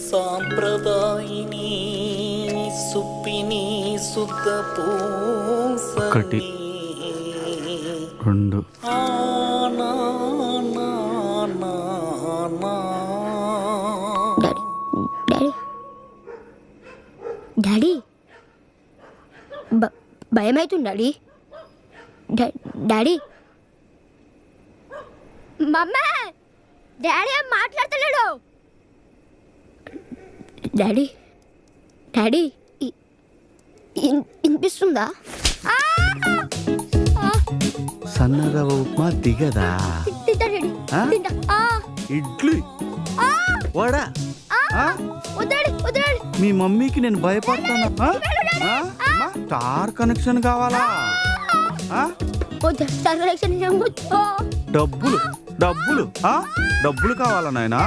సాంప్రదాయిని సుప్పిని శుద్ధ పూసని 1 2 daddy భయమవుతుంది daddy. Daddy మమ్మ daddy ఏం మాట్లాడతలేడు. డాడీ డాడీ వినిపిస్తుందా? సన్నరవ ఉప్మా దిగదా? ఇడ్లీ వడా మీ మమ్మీకి నేను భయపడతానా? స్టార్ కనెక్షన్ కావాలా? డబ్బులు డబ్బులు డబ్బులు కావాలా నాయనా?